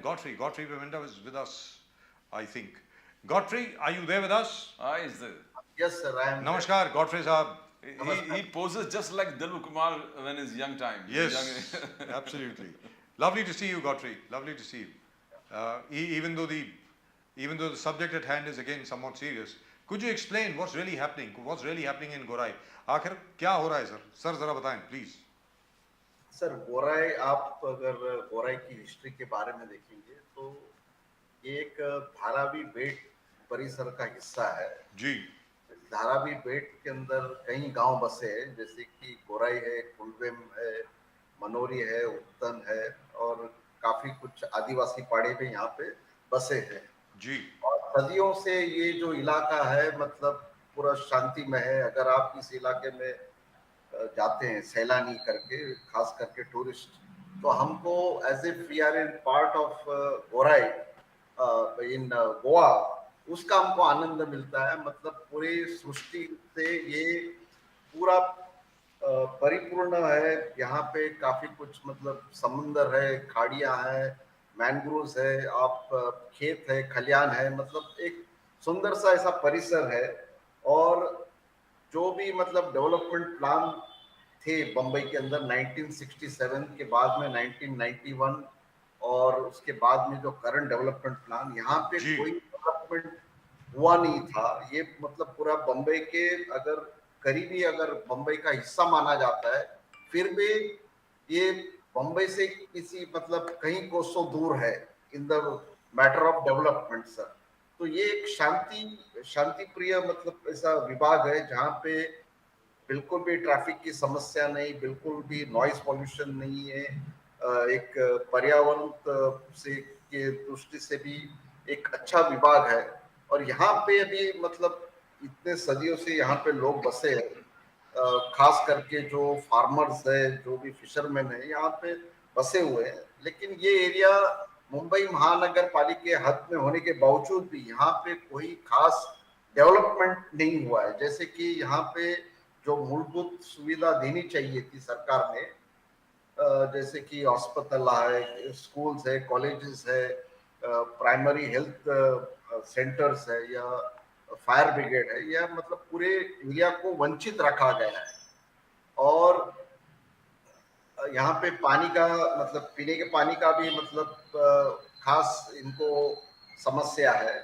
Godfrey Pimenta is with us, I think. Godfrey, are you there with us? Is there? Yes, sir, I am there. Namaskar, Godfrey Saab. He poses just like Dilip Kumar when his young time. Yes, absolutely. Lovely to see you, Godfrey. Lovely to see you. Even though the subject at hand is again somewhat serious, could you explain what's really happening? What's really happening in Gorai? आखिर क्या हो रहा है sir? Sir जरा बताएं, please. Sir गोराई, आप अगर गोराई की हिस्ट्री के बारे में देखेंगे तो ये एक धारावी बेट परिसर का हिस्सा है जी। धारावी बेट के अंदर कई गांव बसे हैं, जैसे कि गोराई है, कुलवेम है, मनोरी है, उत्तन है और काफी कुछ आदिवासी पाड़े भी यहाँ पे बसे हैं जी। और सदियों से ये जो इलाका है मतलब पूरा शांतिमय है। अगर आप इस इलाके में जाते हैं सैलानी करके, खास करके टूरिस्ट, तो हमको as if we are in part of Gorai in Goa, उसका हमको आनंद मिलता है। मतलब पूरी सृष्टि से ये पूरा परिपूर्ण है। यहाँ पे काफी कुछ मतलब समुंदर है, खाड़ियां हैं, मैंग्रोव्स है, आप खेत है, खलियान है, मतलब एक सुंदर सा ऐसा परिसर है। और जो भी मतलब डेवलपमेंट प्लान थे बम्बई के अंदर 1967 के बाद में 1991 और उसके बाद में जो करंट डेवलपमेंट प्लान, यहाँ पे कोई डेवलपमेंट हुआ नहीं था। ये मतलब पूरा बम्बई के अगर करीबी अगर बम्बई का हिस्सा माना जाता है, फिर भी ये बम्बई से किसी मतलब कहीं कोसों दूर है in the matter of development sir. तो ये एक शांति प्रिय मतलब ऐसा विभाग है जहाँ पे बिल्कुल भी ट्रैफिक की समस्या नहीं, बिल्कुल भी नॉइज पॉल्यूशन नहीं है, एक पर्यावरण से के दृष्टि से भी एक अच्छा विभाग है। और यहाँ पे अभी मतलब इतने सदियों से यहाँ पे लोग बसे हैं, खास करके जो फार्मर्स है, जो भी फिशरमैन है, यहाँ पे बसे हुए हैं। लेकिन ये एरिया मुंबई महानगर पालिका के हद में होने के बावजूद भी यहाँ पे कोई खास डेवलपमेंट नहीं हुआ है। जैसे कि यहाँ पे जो मूलभूत सुविधा देनी चाहिए थी सरकार ने, जैसे कि अस्पताल है, स्कूल्स है, कॉलेजेस है, प्राइमरी हेल्थ सेंटर्स है या फायर ब्रिगेड है, या मतलब पूरे एरिया को वंचित रखा गया है। और यहाँ पे पानी का मतलब पीने के पानी का भी मतलब खास इनको समस्या है।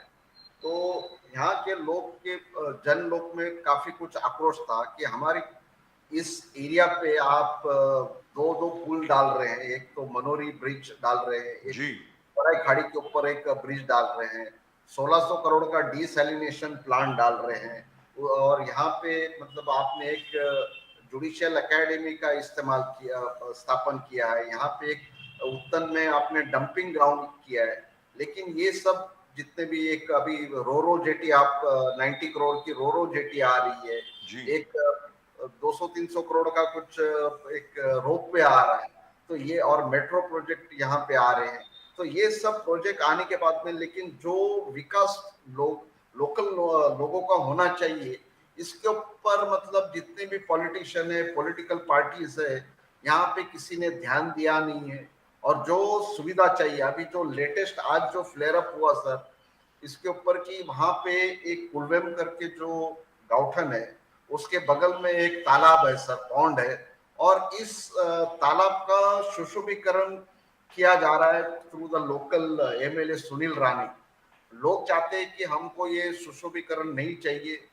तो यहाँ के लोग के जन लोग में काफी कुछ आक्रोश था कि हमारी इस एरिया पे आप दो पुल डाल रहे हैं, एक तो मनोरी ब्रिज डाल रहे हैं, एक गोराई खाड़ी के ऊपर एक ब्रिज डाल रहे हैं, 1600 करोड़ का डिसैलिनेशन प्लांट डाल रहे हैं, और यहाँ पे मतलब आपने एक जुडिशियल एकेडमी का इस्तेमाल किया, स्थापन किया है। यहाँ पे एक उत्तन में आपने डंपिंग ग्राउंड किया है। लेकिन ये सब जितने भी एक अभी रोरो जेटी, आप 90 करोड़ की रोरो जेटी आ रही है, एक 200-300 करोड़ का कुछ एक रोपवे आ रहा है, तो ये और मेट्रो प्रोजेक्ट यहाँ पे आ रहे हैं। तो ये सब प्रोजेक्ट आने के बाद में, लेकिन जो विकास लोकल लोगों का होना चाहिए, इसके ऊपर मतलब जितने भी पॉलिटिशियन है, पॉलिटिकल पार्टीज है, यहाँ पे किसी ने ध्यान दिया नहीं है। और जो सुविधा चाहिए, अभी जो लेटेस्ट आज जो फ्लेयर अप हुआ सर, इसके ऊपर कि वहां पे एक कुलवेम करके जो गाउठन है, उसके बगल में एक तालाब है सर, पॉन्ड है, और इस तालाब का सुशोभीकरण किया जा रहा है through the local MLA Sunil Rani. लोग चाहते हैं कि हमको ये सुशोभीकरण नहीं चाहिए,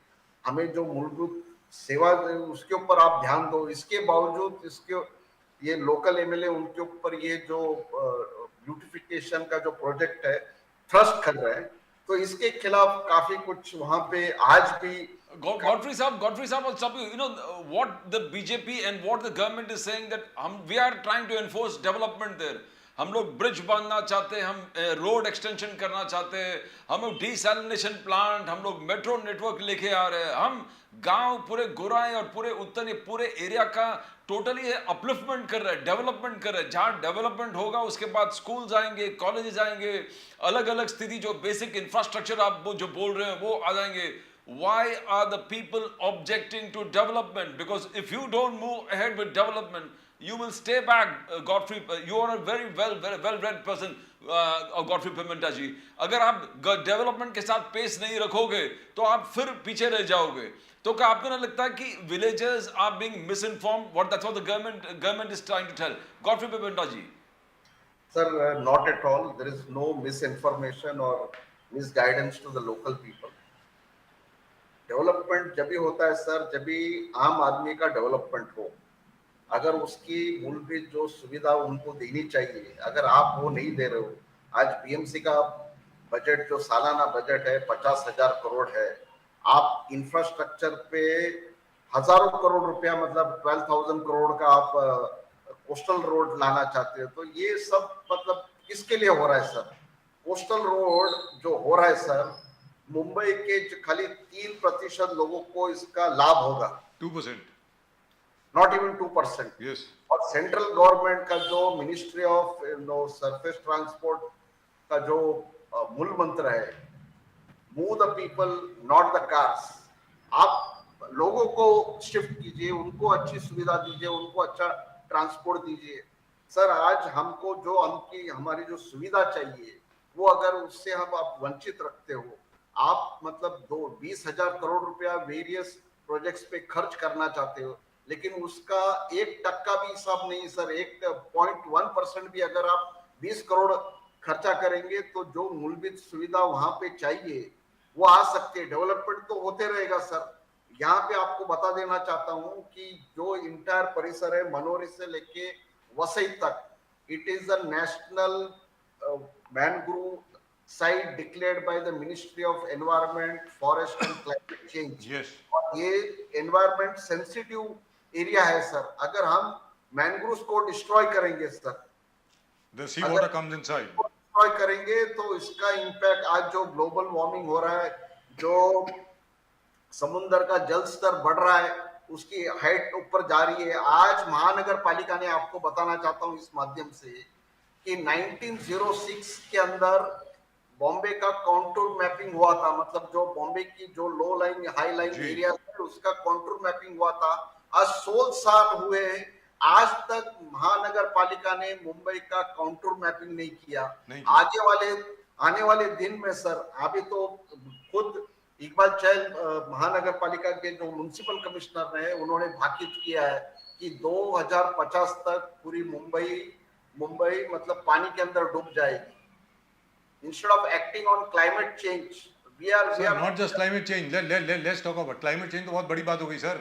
हमें जो मूलभूत सेवा उसके ऊपर आप ध्यान दो। इसके बावजूद इसके ये लोकल एमएलए उनके ऊपर ये जो ब्यूटिफिकेशन का जो प्रोजेक्ट है थ्रस्ट कर रहे हैं, तो इसके खिलाफ काफी कुछ वहां पे आज भी Godfrey Saab, I'll stop you. You know what the BJP and what the government is saying that we are trying to enforce development there. हम लोग ब्रिज बांधना चाहते हैं, हम रोड एक्सटेंशन करना चाहते हैं, हम लोग डिसैलिनेशन प्लांट, हम लोग मेट्रो नेटवर्क लेके आ रहे हैं, हम गांव पूरे गोराई और पूरे उत्तर पूरे एरिया का टोटली अपलिफ्टमेंट कर रहे हैं, डेवलपमेंट कर रहे हैं। जहाँ डेवलपमेंट होगा उसके बाद स्कूल्स आएंगे, कॉलेजेस आएंगे, अलग अलग स्थिति जो बेसिक इंफ्रास्ट्रक्चर आप जो बोल रहे हैं वो आ जाएंगे। Why are the people objecting to development? Because if you don't move ahead with development, you will stay back. Godfrey, you are a very well read person. Godfrey Pimenta ji, अगर आप डेवलपमेंट के साथ पेस नहीं रखोगे तो आप फिर पीछे रह जाओगे। तो क्या आपको ना लगता है कि villagers are being misinformed? That's what the government is trying to tell. Godfrey Pimenta ji. Sir, not at all. There is no misinformation or misguidance to the local people. Development जब भी होता है सर, जब भी आम आदमी का डेवलपमेंट हो, अगर उसकी मूलभूत जो सुविधा उनको देनी चाहिए, अगर आप वो नहीं दे रहे हो, आज बीएमसी का बजट जो सालाना बजट है 50,000 करोड़ है, आप इंफ्रास्ट्रक्चर पे हजारों करोड़ रुपया मतलब 12,000 करोड़ का आप कोस्टल रोड लाना चाहते हो, तो ये सब मतलब किसके लिए हो रहा है सर? कोस्टल रोड जो हो रहा है सर, मुंबई के खाली 3% लोगों को इसका लाभ होगा, 2%. Not even 2%. Yes. और सेंट्रल गवर्नमेंट का जो मिनिस्ट्री ऑफ सरफेस ट्रांसपोर्ट का जो मूल मंत्र है, move the people not the cars, आप लोगों को शिफ्ट कीजिए, उनको अच्छी सुविधा दीजिए, उनको अच्छा ट्रांसपोर्ट दीजिए। सर आज हमको जो हमारी जो सुविधा चाहिए वो अगर उससे हम आप वंचित रखते हो, आप मतलब 20,000 करोड़ रुपया वेरियस प्रोजेक्ट्स पे खर्च करना चाहते हो, लेकिन उसका 1% भी हिसाब नहीं सर, 1.1% भी अगर आप 20 करोड़ खर्चा करेंगे तो जो मूलभूत सुविधा वहां पे चाहिए वो आ सकती है। डेवलपमेंट तो होते रहेगा सर। यहाँ पे आपको बता देना चाहता हूँ कि जो इंटायर परिसर है मनोरी से लेके वसई तक, it is a national mangrove site declared by the ministry of environment, forest and climate change. Yes. और ये एनवायरनमेंट सेंसिटिव एरिया है सर। अगर हम मैनग्रोव्स को डिस्ट्रॉय करेंगे sir, The sea water comes inside. Destroy करेंगे तो इसका इम्पैक्ट, आज जो ग्लोबल वार्मिंग हो रहा है, जो समुद्र का जल स्तर बढ़ रहा है, उसकी हाइट ऊपर जा रही है। आज महानगर पालिका ने, आपको बताना चाहता हूं इस माध्यम से, कि 1906 के अंदर बॉम्बे का कॉन्टूर मैपिंग हुआ था, मतलब जो बॉम्बे की जो लो लाइन हाई लाइन एरिया है उसका कॉन्टूर मैपिंग हुआ था। आज 16 साल हुए, आज तक महानगर पालिका ने मुंबई का कॉन्टूर मैपिंग नहीं किया। आने वाले दिन में सर, अभी तो खुद इकबाल चहल महानगर पालिका के जो म्युनिसिपल कमिश्नर हैं, उन्होंने भाकित किया है कि 2050 तक पूरी मुंबई मतलब पानी के अंदर डूब जाएगी। Instead of acting on climate change, we are not just climate change. Let's talk about climate change. तो बहुत बड़ी बात हो गई सर।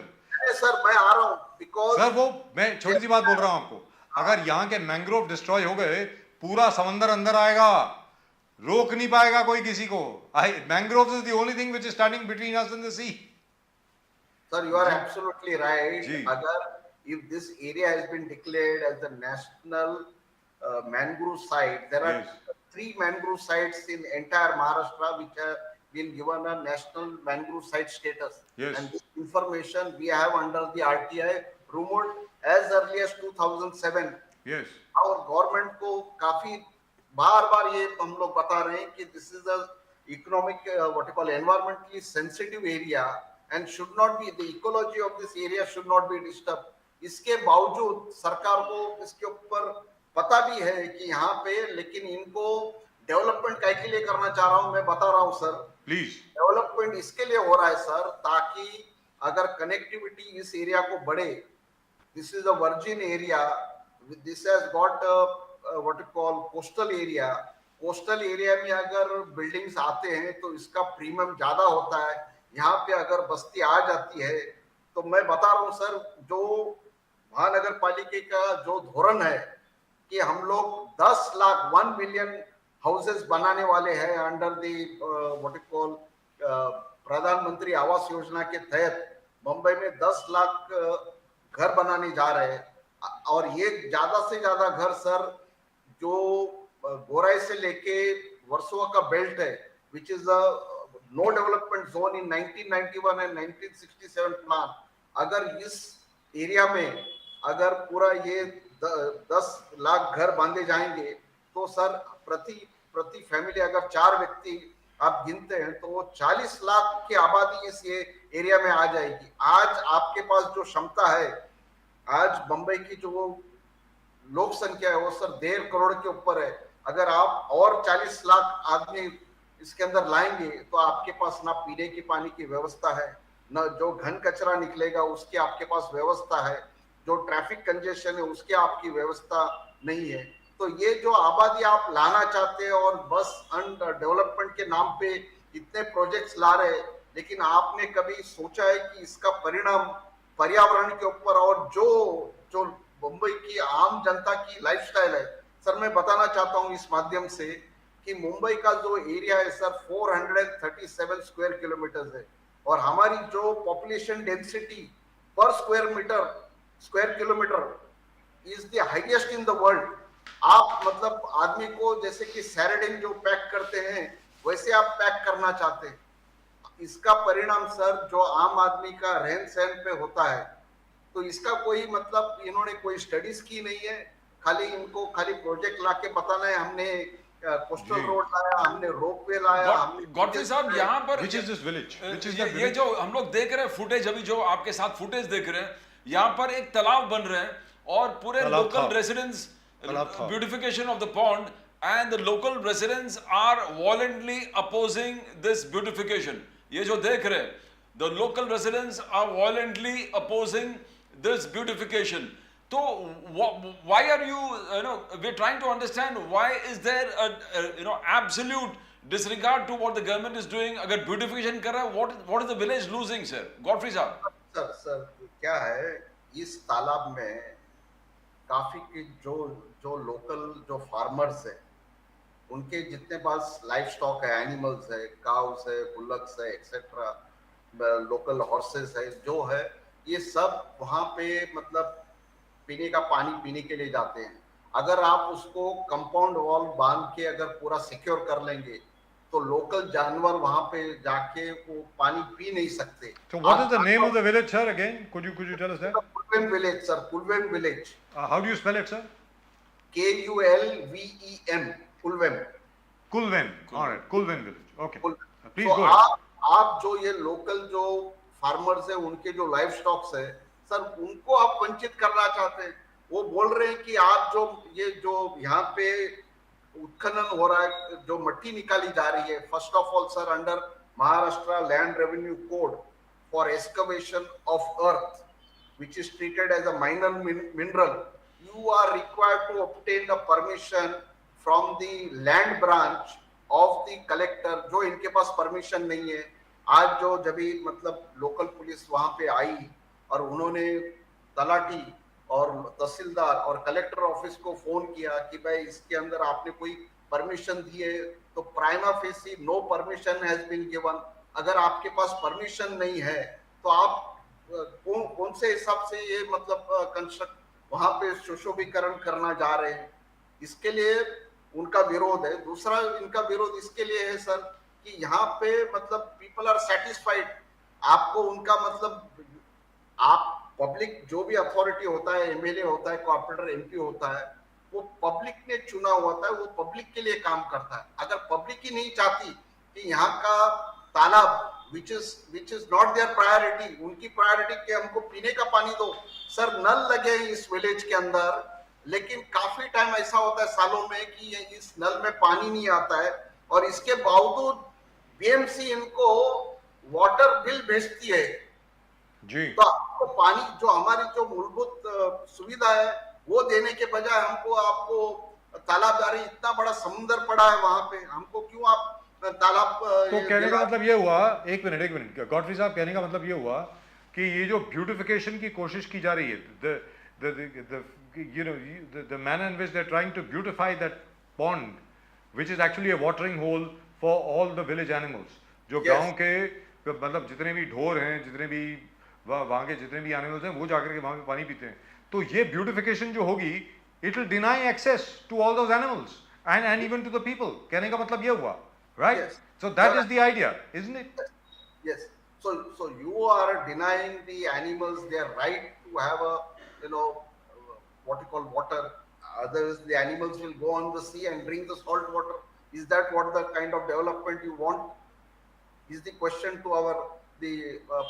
सर मैं आ रहा हूँ, because सर वो मैं छोटी सी बात बोल रहा हूँ आपको, अगर यहाँ के मैंग्रोव डिस्ट्रॉय हो गए, पूरा समंदर अंदर आएगा, रोक नहीं पाएगा कोई किसी को। Mangroves is the only thing which is standing between us and the sea. Sir, you are absolutely right. If this area has been declared as the national mangrove site, there are 3 mangrove sites in entire Maharashtra which have been given a national mangrove site status. Yes. And this information we have under the RTI rumored as early as 2007. Yes. Our government को काफी बार ये हम लोग बता रहे हैं कि this is a economic what you call environmentally sensitive area and should not be, the ecology of this area should not be disturbed. इसके बावजूद सरकार को इसके ऊपर पता भी है कि यहाँ पे, लेकिन इनको डेवलपमेंट काय के लिए करना चाह रहा हूँ मैं बता रहा हूँ सर। प्लीज। डेवलपमेंट इसके लिए हो रहा है सर ताकि अगर कनेक्टिविटी इस एरिया को बढ़े, this is a virgin area, this has got what you call coastal area. Coastal area में अगर बिल्डिंग्स आते हैं तो इसका प्रीमियम ज्यादा होता है। यहाँ पे अगर बस्ती आ जाती है तो मैं बता रहा हूँ सर, जो महानगर पालिका का जो धोरण है कि हम लोग 10 लाख 1 मिलियन हाउसेस बनाने वाले हैं under the what you call प्रधानमंत्री आवास योजना के तहत मुंबई में 10 लाख घर बनाने जा रहे हैं। और ये ज्यादा से ज्यादा घर सर जो गोराई से लेके वर्सोवा का बेल्ट है, which is a no development zone in 1991 and 1967 plan, अगर इस एरिया में अगर पूरा ये 10 लाख घर बांधे जाएंगे तो सर प्रति फैमिली अगर 4 व्यक्ति आप गिनते हैं तो वो 40 लाख की आबादी इस एरिया में आ जाएगी। आज आपके पास जो क्षमता है, आज मुंबई की जो लोक संख्या है वो सर 1.5 करोड़ के ऊपर है, अगर आप और 40 लाख आदमी इसके अंदर लाएंगे तो आपके पास ना पीने की पानी की व्यवस्था है, न जो घन कचरा निकलेगा उसकी आपके पास व्यवस्था है, जो ट्रैफिक कंजेशन है उसकी आपकी व्यवस्था नहीं है। तो ये जो आबादी आप लाना चाहते हैं और बस डेवलपमेंट के नाम पे इतने प्रोजेक्ट्स ला रहे हैं, लेकिन आपने कभी सोचा है कि इसका परिणाम पर्यावरण के ऊपर और जो जो मुंबई की आम जनता की लाइफस्टाइल है। सर मैं बताना चाहता हूं इस माध्यम से कि मुंबई का जो एरिया है सर 437 स्क्वायर किलोमीटर है और हमारी जो पॉपुलेशन डेंसिटी पर square kilometre is the highest in the world. आप मतलब आदमी को जैसे कि सैरडिन जो पैक करते हैं वैसे आप पैक करना चाहते हैं। इसका परिणाम सर जो आम आदमी का रहन सहन पे होता है, तो इसका कोई मतलब इन्होंने कोई स्टडीज की नहीं है, खाली इनको खाली प्रोजेक्ट लाके बताना है हमने कोस्टल रोड लाया, हमने रोपवे लाया, हमने गॉडफ्री साहब यहाँ पर Which is this village? Which is ये that ये village? जो हम लोग देख रहे हैं फुटेज, अभी जो आपके साथ फुटेज देख रहे हैं, यहाँ पर एक तालाब बन रहे हैं और पूरे तालाब था। लोकल रेसिडेंट्स तालाब था। Beautification of the pond and the local residents are violently opposing this beautification. ये जो देख रहे हैं, the local residents are violently opposing this beautification. So why are we're trying to understand why is there a absolute disregard to what the government is doing? अगर beautification कर रहा है, what is the village losing, sir? Godfrey साहब। Sir क्या है इस तालाब में काफी की जो जो लोकल जो फार्मर्स है उनके जितने पास लाइफ स्टॉक है, एनिमल्स है, काउस है, बुलक्स है, एक्सेट्रा, लोकल हॉर्सेस है, जो है ये सब वहां पे मतलब पीने का पानी पीने के लिए जाते हैं। अगर आप उसको कंपाउंड वॉल बांध के अगर पूरा सिक्योर कर लेंगे तो लोकल जानवर वहां पे जाके वो पानी पी नहीं सकते। So what is the name of the village, sir? Again, could you tell us that? Kulven village sir, Kulven village. How do you spell it, sir? KULVEN, Kulven. Kulven. All right, Kulven village. Okay. Please तो go ahead. आप जो ये local जो farmers है उनके जो life stocks है sir उनको आप वंचित करना चाहते हैं। वो बोल रहे हैं कि आप जो ये जो यहाँ पे उत्खनन हो रहा है, जो मट्टी निकाली जा रही है, first of all sir under Maharashtra land revenue code for excavation of earth which is treated as a minor mineral, you are required to obtain the permission from the land branch of the collector, जो इनके पास permission नहीं है। आज जो जब भी मतलब local police वहां पे आई और उन्होंने तलाटी और तहसीलदार और कलेक्टर ऑफिस को फोन किया कि भाई इसके अंदर आपने कोई परमिशन दी है, तो prima facie no permission has been given. अगर आपके पास परमिशन नहीं है तो आप कौन से हिसाब से ये मतलब कंस्ट्रक्ट वहां पे सुशोभीकरण करना जा रहे हैं, इसके लिए उनका विरोध है। दूसरा इनका विरोध इसके लिए है सर कि यहाँ पे मतलब पीपल आर सेटिस्फाइड। आपको उनका मतलब आप पब्लिक जो भी अथॉरिटी होता है, एमएलए होता है, कॉर्पोरेटर, एमपी होता है, वो पब्लिक ने चुना हुआ था, वो पब्लिक के लिए काम करता है। अगर पब्लिक ही नहीं चाहती कि यहाँ का तालाब which is not their priority, उनकी प्रायोरिटी के हमको पीने का पानी दो। सर नल लगे इस विलेज के अंदर, लेकिन काफी टाइम ऐसा होता है सालों में कि इस नल में पानी नहीं आता है और इसके बावजूद बीएमसी इनको वाटर बिल भेजती है जी। तो आपको पानी जो हमारी जो मूलभूत सुविधा है वो देने के बजाय हमको आपको तालाबदारी, इतना बड़ा समुद्र पड़ा है वहां पे, हमको क्यों आप तालाब। तो कहने का मतलब ये हुआ, एक मिनट गॉडफ्री साहब, कहने का मतलब ये हुआ कि ये जो ब्यूटिफिकेशन की कोशिश की जा रही है, the manner in which they're trying to beautify that pond, which is actually a watering hole for all the village animals, जो गांव के मतलब जितने भी ढोर हैं, जितने भी वहाँ के जितने भी एनिमल्स हैं, वो जाकर के वहाँ पे पानी पीते हैं। तो ये ब्यूटिफिकेशन जो होगी, it will deny access to all those animals and even to the people। कहने का मतलब ये हुआ, right? Yes. So that is the idea, isn't it? Yes. So you are denying the animals their right to have a what you call water. Otherwise, the animals will go on the sea and drink the salt water. Is that what the kind of development you want? Is the question to the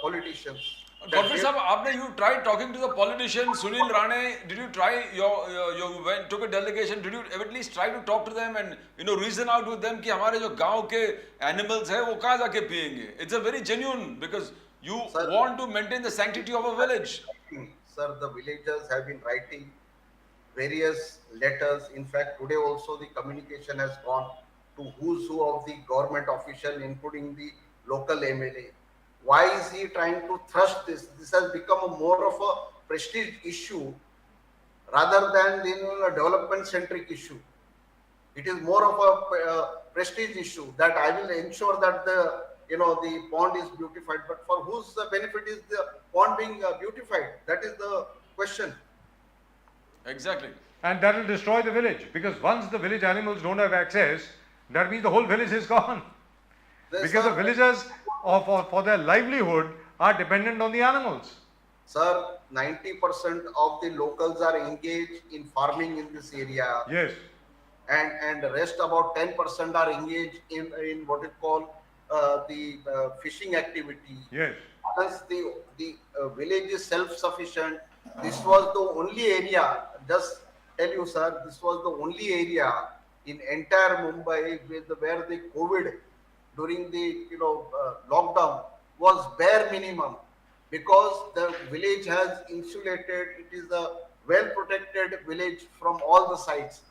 politicians. Godfrey Sahab, आपने you tried talking to the politician Sunil Rane? Did you try you went took a delegation? Did you at least try to talk to them and reason out with them कि हमारे जो गांव के animals है वो कहाँ जाके पिएंगे? It's a very genuine because you Sir, want to maintain the sanctity of a village. Sir, the villagers have been writing various letters. In fact, today also the communication has gone to who's who of the government official, including the local MLA. Why is he trying to thrust this? This has become a more of a prestige issue rather than a development-centric issue. It is more of a prestige issue that I will ensure that the pond is beautified. But for whose benefit is the pond being beautified? That is the question. Exactly. And that will destroy the village, because once the village animals don't have access, that means the whole village is gone. Because the villagers for their livelihood are dependent on the animals. Sir, 90% of the locals are engaged in farming in this area. Yes. And the rest about 10% are engaged in what is called the fishing activity. Yes. Thus the village is self-sufficient. This was the only area, just tell you sir, this was the only area in entire Mumbai where the COVID during the lockdown was bare minimum, because the village has insulated. It is a well protected village from all the sides.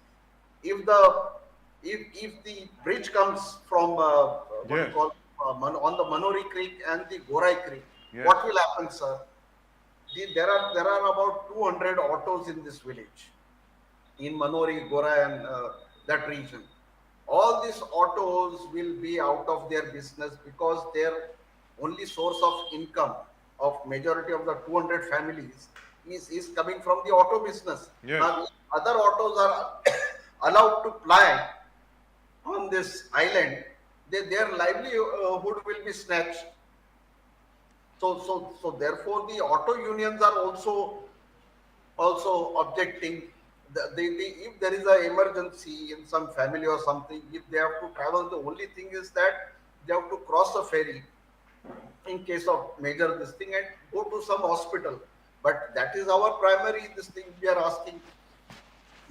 If the bridge comes from what Yes. you call on the Manori Creek and the Gorai Creek, Yes. what will happen, sir? There are about 200 autos in this village, in Manori, Gorai, and that region. All these autos will be out of their business because their only source of income of majority of the 200 families is coming from the auto business. Yes. Now, if other autos are allowed to ply on this island, their livelihood will be snatched. So therefore the auto unions are also objecting. If there is an emergency in some family or something, if they have to travel, the only thing is that they have to cross a ferry in case of major this thing and go to some hospital. But that is our primary this thing we are asking.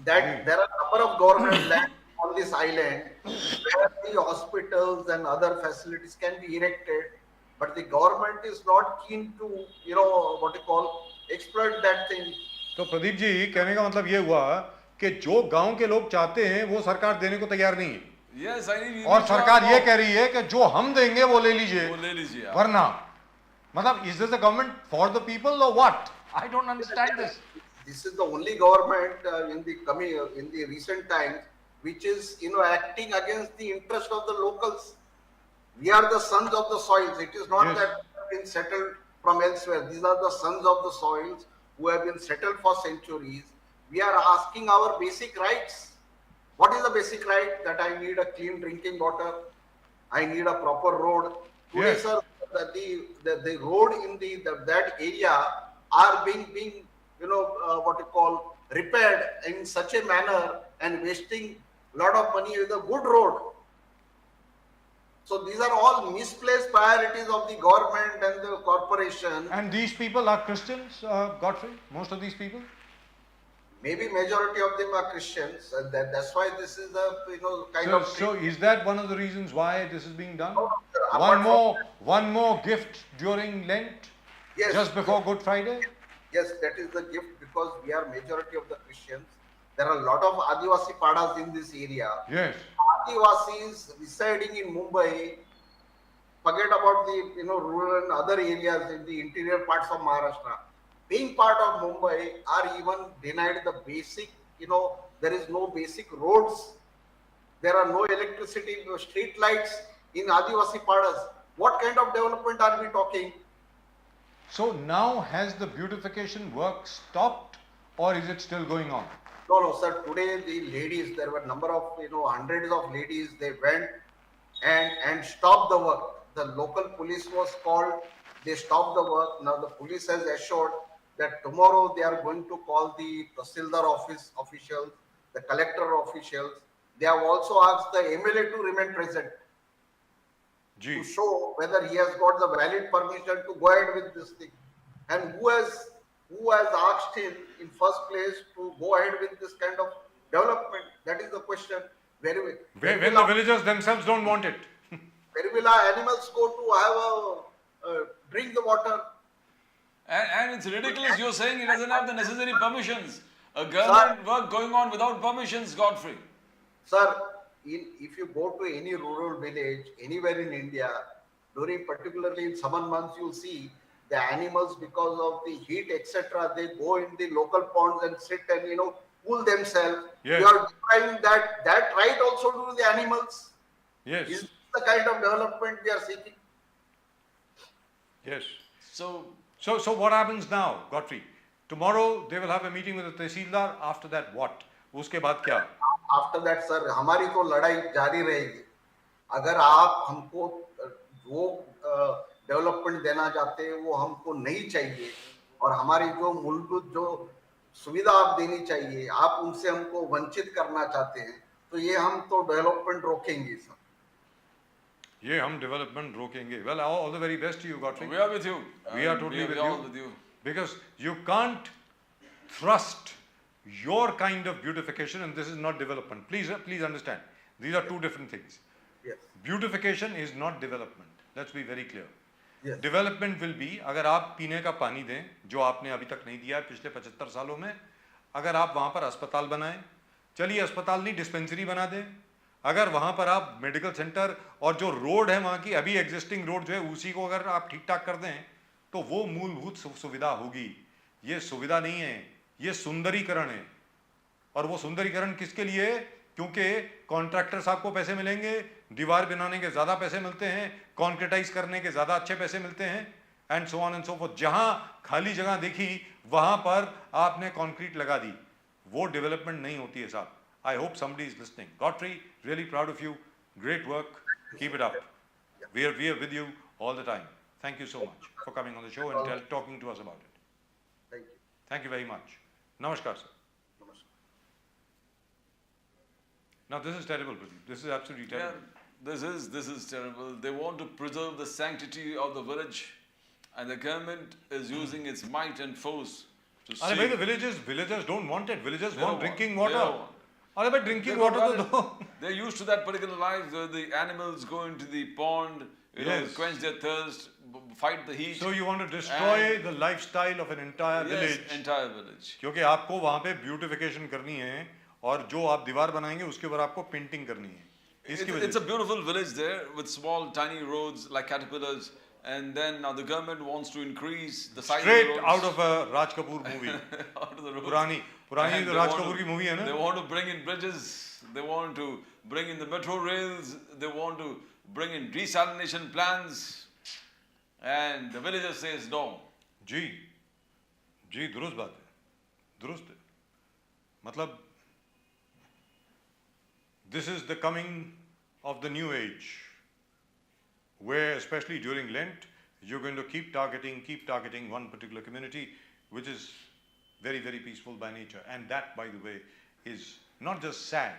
That there are a number of government land on this island where the hospitals and other facilities can be erected, but the government is not keen to exploit that thing. तो प्रदीप जी, कहने का मतलब ये हुआ कि जो गांव के लोग चाहते हैं वो सरकार देने को तैयार नहीं है। Yes, और सरकार ये कह रही है कि जो हम देंगे वो ले लीजिए, वरना मतलब is this the government for the people or what? I don't understand this. This is the only government in the recent times which is acting against the interest of the locals. We are the sons of the soils. It is not Yes. that we have been settled from elsewhere. These are the sons of the soils who have been settled for centuries. We are asking our basic rights. What is the basic right? That I need a clean drinking water. I need a proper road. Today, Yes. sir, the road in that area are being repaired in such a manner and wasting a lot of money with a good road. So these are all misplaced priorities of the government and the corporation. And these people are Christians, Godfrey? Most of these people? Maybe majority of them are Christians, and that's why this is a kind of. So is that one of the reasons why this is being done? No, sir, apart One more gift during Lent, Yes, just before Good Friday? Yes, that is the gift because we are majority of the Christians. There are a lot of Adivasi padas in this area. Yes. Adivasis residing in Mumbai, forget about the rural and other areas in the interior parts of Maharashtra. Being part of Mumbai are even denied the basic, there is no basic roads. There are no electricity, no street lights in Adivasi padas. What kind of development are we talking? So now has the beautification work stopped or is it still going on? No, sir. Today the ladies, there were a number of, hundreds of ladies, they went and stopped the work. The local police was called, they stopped the work. Now the police has assured that tomorrow they are going to call the Tahsildar office officials, the collector officials. They have also asked the MLA to remain present to show whether he has got the valid permission to go ahead with this thing. And who has asked him in first place to go ahead with this kind of development? That is the question. Where will, When the villagers themselves don't want it. where will our animals go to have a drink the water? And it's ridiculous. You're saying it doesn't have the necessary permissions. A government work going on without permissions, Godfrey. Sir, if you go to any rural village anywhere in India, particularly in summer months, you'll see the animals, because of the heat, etc., they go in the local ponds and sit and cool themselves. Yes. You are depriving that right also to the animals. Yes. Is this the kind of development we are seeking? Yes. So what happens now, Godfrey? Tomorrow they will have a meeting with the Tehsildar. After that, what? उसके बाद क्या? After that, sir, हमारी तो लड़ाई जारी रहेगी. अगर आप हमको जो डेवलपमेंट देना चाहते हैं वो हमको नहीं चाहिए, और हमारी जो मूलभूत जो सुविधा आप देनी चाहिए आप उनसे हमको वंचित करना चाहते हैं, तो ये हम तो डेवलपमेंट रोकेंगे सर. ये हम डेवलपमेंट रोकेंगे. Well, all the very best to you, Godfrey. we are with you. We are totally with all you. with you. Because you can't thrust your kind of beautification, and this is not development. Please understand. These are two different things. Yes. Beautification is not development. Let's be very clear. Yes. Development will be, अगर आप पीने का पानी दें जो आपने अभी तक नहीं दिया है पिछले 75 सालों में, अगर आप वहाँ पर अस्पताल बनाएं, चलिए अस्पताल नहीं डिस्पेंसरी बना दें, अगर वहाँ पर आप मेडिकल सेंटर और जो रोड है वहाँ की अभी एग्जिस्टिंग रोड जो है उसी को अगर आप ठीक ठाक कर दें तो वो मूलभूत सुविधा होगी. ये सुविधा नहीं है, ये सुंदरीकरण है. और वो सुंदरीकरण किसके लिए? क्योंकि कॉन्ट्रैक्टर साहब को पैसे मिलेंगे, दीवार बनाने के ज़्यादा पैसे मिलते हैं, कॉन्क्रीटाइज करने के ज़्यादा अच्छे पैसे मिलते हैं, and so on and so fourth. जहाँ खाली जगह देखी वहाँ पर आपने कॉन्क्रीट लगा दी. वो डेवलपमेंट नहीं होती है साहब. I hope somebody is listening. Godfrey, really proud of you. Great work. Keep it up. We are with you all the time. Thank you so much for coming on the show and talking to us about it. Thank you. Thank you very much. Namaskar, sir. Namaskar. Now this is terrible, Pradeep. This is absolutely terrible. Yeah, this is terrible. They want to preserve the sanctity of the village, and the government is using its might and force to see. अरे भाई, the villagers don't want it. Villagers They want don't drinking want- they water. don't want. अरे भाई, drinking They water don't तो want दो. it. They're used to that particular life where the animals go into the pond, Yes. quench their thirst, fight the heat. So you want to destroy And- the lifestyle of an entire Yes, village. entire village. क्योंकि आपको वहाँ पे beautification करनी है और जो आप दीवार बनाएंगे उसके ऊपर आपको पेंटिंग करनी है. इसकी It's वजह a beautiful village there with small tiny roads like caterpillars, and then now the government wants to increase the size straight of the roads. out of a Raj Kapoor movie. Out of the roads. पुरानी And जो they Raj want Kapoor to- की movie है They ना, want to bring in bridges, they want to bring in the metro rails, they want to bring in desalination plants, and the villager says no. जी दुरुस्त बात है, दुरुस्त है. मतलब this is the coming of the new age, where especially during Lent you're going to keep targeting one particular community which is very, very peaceful by nature, and that, by the way, is not just sad.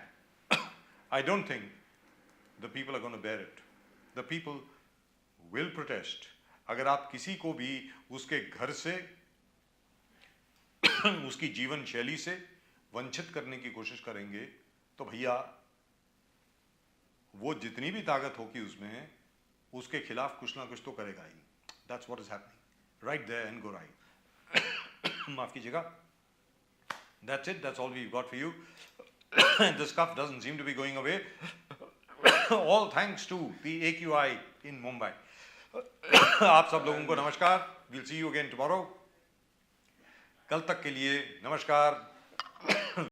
I don't think the people are going to bear it. The people will protest. अगर आप किसी को भी उसके घर से उसकी जीवन शैली से वंचित करने की कोशिश करेंगे तो भैया वो जितनी भी ताकत होगी उसमें उसके खिलाफ कुछ ना कुछ तो करेगा ही. That's what is happening right there in Gorai. माफ कीजिएगा. That's it. That's all we've got for you. This stuff doesn't seem to be going away. All thanks to the AQI in Mumbai. आप सब लोगों को नमस्कार. We'll see you again tomorrow. कल तक के लिए नमस्कार.